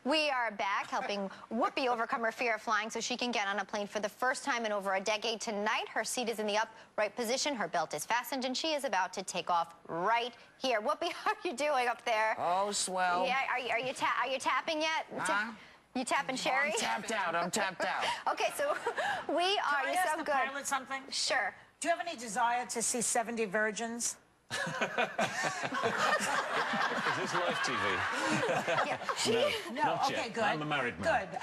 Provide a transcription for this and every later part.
We are back helping Whoopi overcome her fear of flying so she can get on a plane for the first time in over a decade. Tonight, her seat is in the upright position, her belt is fastened, and she is about to take off right here. Whoopi, how are you doing up there? Oh, swell. Yeah, are you tapping yet? You tapping Sherry? I'm tapped out. I'm tapped out. Okay, so we are. Can I ask the pilot something? Sure. Do you have any desire to see 70 virgins? Is this live TV? Yeah. No. Not Okay, yet. good. I'm a married man. Good.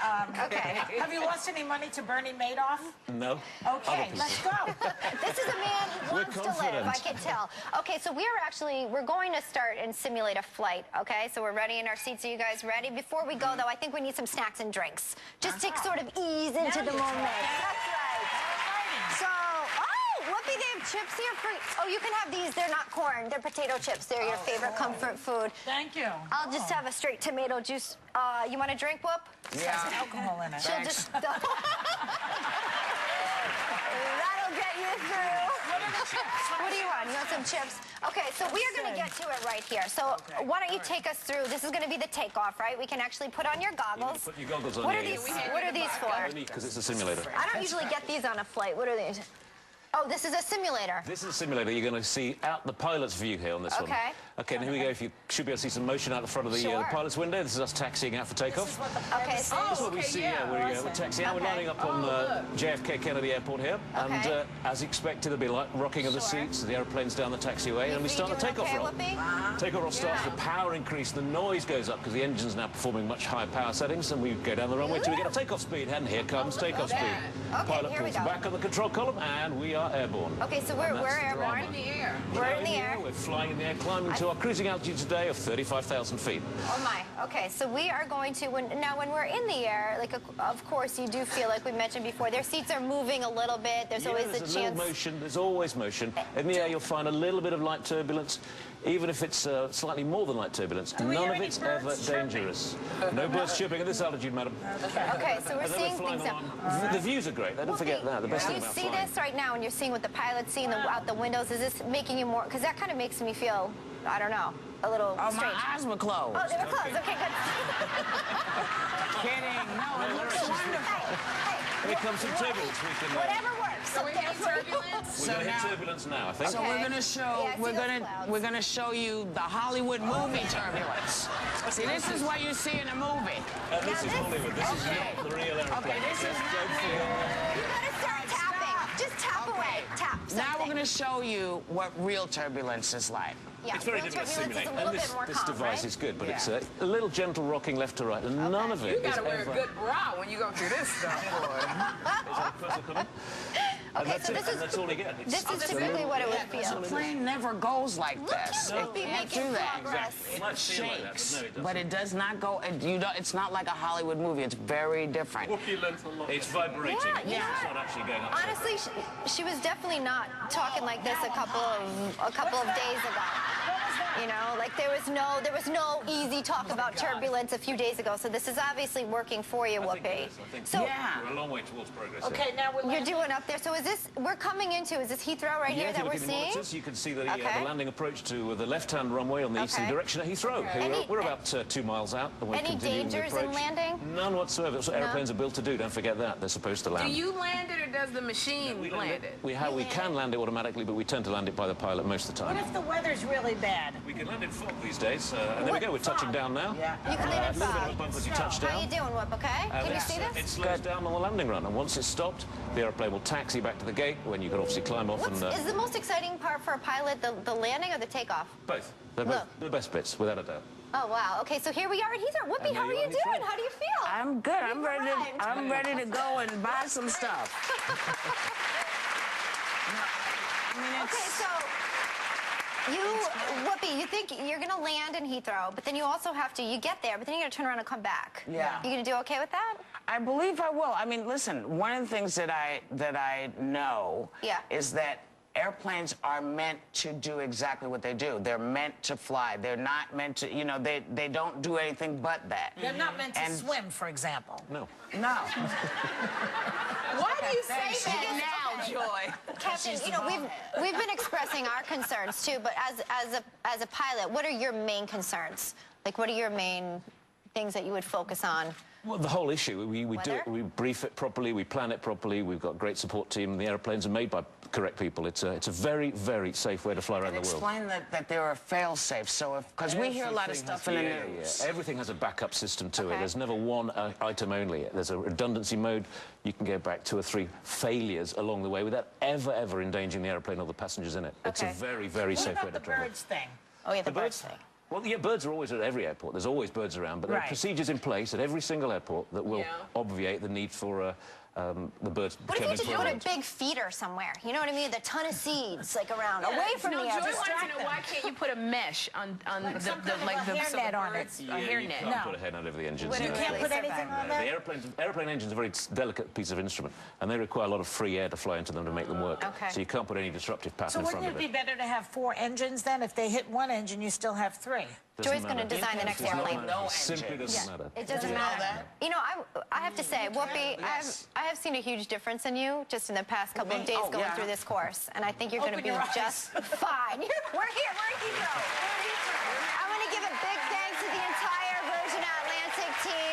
Okay. Have you lost any money to Bernie Madoff? No. Okay, let's go. This is a man who wants to live, I can tell. Okay, so we're going to start and simulate a flight, okay? So we're ready in our seats. Are you guys ready? Before we go, though, I think we need some snacks and drinks. Just to sort of ease into the moment. That's right. So, Whoopi, they have chips here for you. Oh, you can have these. They're not corn. They're potato chips. They're your favorite comfort food. Thank you. I'll just have a straight tomato juice. You want a drink, Whoop? Yeah. There's alcohol in it. She'll just... That'll get you through. What do you want? You want some chips? Okay, so we are going to get to it right here. So why don't you take us through? This is going to be the takeoff, right? We can actually put on your goggles. Put your goggles on. What are these for? Because it's a simulator. I don't usually get these on a flight. What are these? Oh, this is a simulator. This is a simulator. You're going to see out the pilot's view here on this one. Okay. Okay, and here we go. If you should be able to see some motion out the front of the pilot's window. This is us taxiing out for takeoff. Okay, so This is what we see. We're taxiing out. We're lining up on JFK Kennedy Airport here. And as expected, there'll be light rocking of the seats. The aeroplane's down the taxiway, and we start the takeoff roll. Takeoff roll starts, the power increase, the noise goes up because the engine's now performing much higher power settings, and we go down the runway till we get a takeoff speed. And here comes takeoff speed. Pilot pulls back on the control column, and we are airborne. Okay, so we're airborne. In the air. We're in the air. We're flying in the air, climbing to our cruising altitude today of 35,000 feet. Oh my. Okay, so we are going to when we're in the air, like of course you do feel like we mentioned before, their seats are moving a little bit. There's always a chance. Little motion. There's always motion. In the air, you'll find a little bit of light turbulence, even if it's slightly more than light turbulence. None of it's ever dangerous. No birds chirping at this altitude, madam. Okay, so we're seeing things now. The views are great. Don't forget that. The best thing about flying. You see this right now, and you're seeing what the pilot's seeing out the windows. Is this making you more? Because that kind of makes me feel, I don't know, a little strange. My eyes were closed. Oh, they were closed. Okay, good. Kidding. No, it looks wonderful. Here comes some turbulence. Whatever works. So we're hitting turbulence? We're going to hit turbulence now, I think. So we're gonna show we're gonna show you the Hollywood movie turbulence. See, this is what you see in a movie. This is Hollywood. This is not the real airplane. Okay, this is not You gotta start tapping. Just tap away. Tap. Now we're gonna show you what real turbulence is like. Yeah, It's very real difficult to turbulence simulate. is a little And bit more this calm, device right? is good, but it's a little gentle rocking left to right, and none of it You is gotta wear a ever... good bra when you go through this stuff, boy. Okay, so that's all you get. This is typically what it would feel. The plane never goes like this. Look, It can't do that. It might feel like that, Shakes, but no, but it does not go. It's not like a Hollywood movie. It's very different. It's vibrating. Yeah. It's not actually going up. Honestly, she was definitely not talking like this a couple of days ago. You know, like there was no easy talk about turbulence a few days ago. So this is obviously working for you, Whoopi. So We're a long way towards progress. Okay, now we're you're doing up there. So is this we're coming into? Is this Heathrow right here that we're seeing? You can see the landing approach to the left-hand runway on the eastern direction at Heathrow. We're about 2 miles out. Any dangers in landing? None whatsoever. That's what airplanes are built to do. Don't forget that. They're supposed to land. Do you land it or does the machine land it? We can land it automatically, but we tend to land it by the pilot most of the time. What if the weather's really bad? We can land in fog these days. And there we go. We're touching down now. Yeah. You can land in A little bit of a fog. bump as you touch down. How you doing, Whoop? Okay. Can you see this? It slows down on the landing run, and once it's stopped, the airplane will taxi back to the gate when you can obviously climb off. Is the most exciting part for a pilot the landing or the takeoff? Both. They're both the best bits, without a doubt. Oh wow. Okay, so here we are at Heathrow. Whoopi, how are you doing? How do you feel? I'm good. I'm ready to go and buy some stuff. Okay, so Whoopi, you think you're going to land in Heathrow, but then you also have to, you get there, but then you got to turn around and come back. Yeah. You going to do okay with that? I believe I will. I mean, listen, one of the things that I know is that airplanes are meant to do exactly what they do. They're meant to fly. They're not meant to, you know, they don't do anything but that. They're not meant to swim, for example. No. No. Why do you say that now, Joy? Captain, you know, we've been expressing our concerns too, but as a pilot, what are your main concerns? Like, what are your main things that you would focus on? Well, the whole issue, we do it, we brief it properly, we plan it properly, we've got a great support team, the airplanes are made by correct people. It's a very, very safe way to fly around the world. Explain that there are fail-safes, so because we hear a lot of stuff in the news. Yeah. Everything has a backup system to it. There's never one item only. There's a redundancy mode. You can go back 2 or 3 failures along the way without ever endangering the airplane or the passengers in it. It's a very, very safe way to travel. What about the birds thing? Oh, yeah, the birds thing. Well, yeah, birds are always at every airport. There's always birds around, but there are procedures in place at every single airport that will obviate the need for the birds. What if you had to put a big feeder somewhere? You know what I mean? A ton of seeds, like around, away from the air. Joy wants to know why can't you put a mesh on like the hairnet on it? Yeah, you can't put a hairnet over the engines. You can't put anything on there? The airplane engine's a very delicate piece of instrument, and they require a lot of free air to fly into them to make them work. So you can't put any disruptive pattern in front of it. So wouldn't it be better to have 4 engines then? If they hit 1 engine, you still have 3. Joy's going to design the next airplane. It simply doesn't matter. It doesn't matter. You know, I have to say, Whoopi, I have seen a huge difference in you just in the past couple of days going through this course, and I think you're going to be just fine. We're here. We're in Heathrow. I want to give a big thanks to the entire Virgin Atlantic team.